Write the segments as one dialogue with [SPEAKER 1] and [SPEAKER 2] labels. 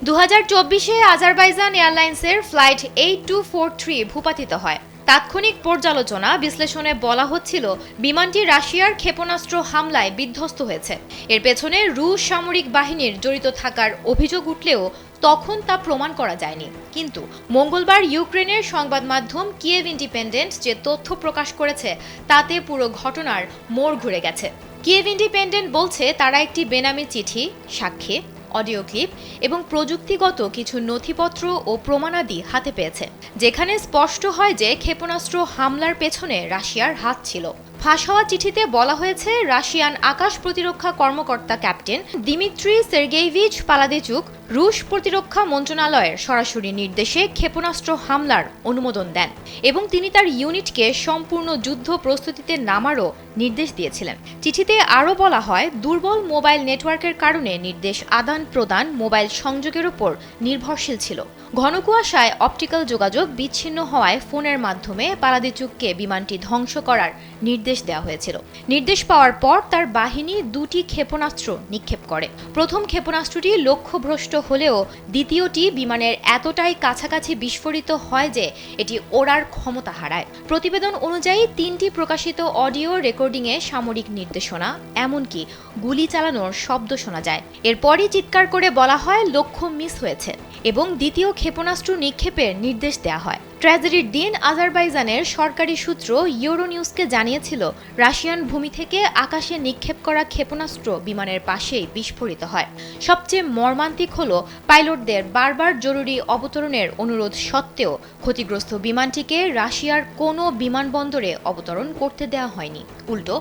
[SPEAKER 1] 2024-এ Azerbaijan এয়ারলাইন্সের flight 8243 ভূপাতিত হয়। তাৎক্ষণিক পর্যালোচনা বিশ্লেষণে বলা হচ্ছিল বিমানটি রাশিয়ার ক্ষেপণাস্ত্র হামলায় বিধ্বস্ত হয়েছে। এর পেছনে রুশ সামরিক বাহিনীর জড়িত থাকার অভিযোগ উঠলেও তখন তা প্রমাণ করা যায়নি। কিন্তু মঙ্গলবার ইউক্রেনের সংবাদ মাধ্যম কিয়েভ ইন্ডিপেন্ডেন্ট যে তথ্য প্রকাশ করেছে তাতে পুরো ঘটনার মোড় ঘুরে গেছে। কিয়েভ ইন্ডিপেন্ডেন্ট বলছে তারা একটি বেনামি চিঠি, সাক্ষ্য, অডিও ক্লিপ এবং প্রযুক্তিগত কিছু নথিপত্র ও প্রমাণাদি হাতে পেয়েছে, যেখানে স্পষ্ট হয় যে ক্ষেপণাস্ত্র হামলার পেছনে রাশিয়ার হাত ছিল। ফাঁস হওয়া চিঠিতে বলা হয়েছে রাশিয়ান আকাশ প্রতিরক্ষা কর্মকর্তা ক্যাপ্টেন দিমিত্রি সের্গেইভিচ পালাদিচুক রুশ প্রতিরক্ষা মন্ত্রণালয়ের সরাসরি নির্দেশে ক্ষেপণাস্ত্র হামলার অনুমোদন দেন এবং তিনি তার ইউনিটকে সম্পূর্ণ যুদ্ধ প্রস্তুতিতে নামারও নির্দেশ দিয়েছিলেন। চিঠিতে আরও বলা হয়, দুর্বল মোবাইল নেটওয়ার্কের কারণে নির্দেশ আদান প্রদান মোবাইল সংযোগের উপর নির্ভরশীল ছিল। ঘন কুয়াশায় অপটিক্যাল যোগাযোগ বিচ্ছিন্ন হওয়ায় ফোনের মাধ্যমে পালাদিচুককে বিমানটি ধ্বংস করার নির্দেশ দেওয়া হয়েছিল। নির্দেশ পাওয়ার পর তার বাহিনী দুটি ক্ষেপণাস্ত্র নিক্ষেপ করে। প্রথম ক্ষেপণাস্ত্রটি লক্ষ্যভ্রষ্ট হলেও দ্বিতীয়টি বিমানের এতটাই কাছাকাছি বিস্ফোরিত হয় যে এটি ওড়ার ক্ষমতা হারায়। প্রতিবেদন অনুযায়ী 3টি প্রকাশিত অডিও রেকর্ডিংয়ে সামরিক নির্দেশনা, এমনকি গুলি চালানোর শব্দ শোনা যায়। এরপরই চিৎকার করে বলা হয় লক্ষ্য মিস হয়েছে এবং দ্বিতীয় ক্ষেপণাস্ত্র নিক্ষেপের নির্দেশ দেওয়া হয়। ট্র্যাজেডির দিন আজারবাইজানের সরকারি সূত্র ইউরোনিউজকে জানিয়েছিল রাশিয়ান ভূমি থেকে আকাশে নিক্ষেপ করা ক্ষেপণাস্ত্র বিমানের পাশেই বিস্ফোরিত হয়। সবচেয়ে মর্মান্তিক হলো পাইলটদের বারবার জরুরি অবতরণের অনুরোধ সত্ত্বেও ক্ষতিগ্রস্ত বিমানটিকে রাশিয়ার কোনো বিমানবন্দরে অবতরণ করতে দেওয়া হয়নি। উল্টো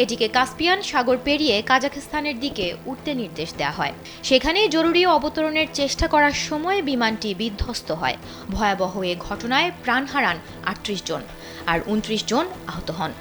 [SPEAKER 1] এটিকে কাস্পিয়ান সাগর পেরিয়ে কাজাখস্তানের দিকে উঠতে নির্দেশ দেওয়া হয়। সেখানেই জরুরি অবতরণের চেষ্টা করার সময় বিমানটি বিধ্বস্ত হয়। ভয়াবহ এ ঘটনায় প্রাণ হারান 38 জন আর 29 জন আহত হন।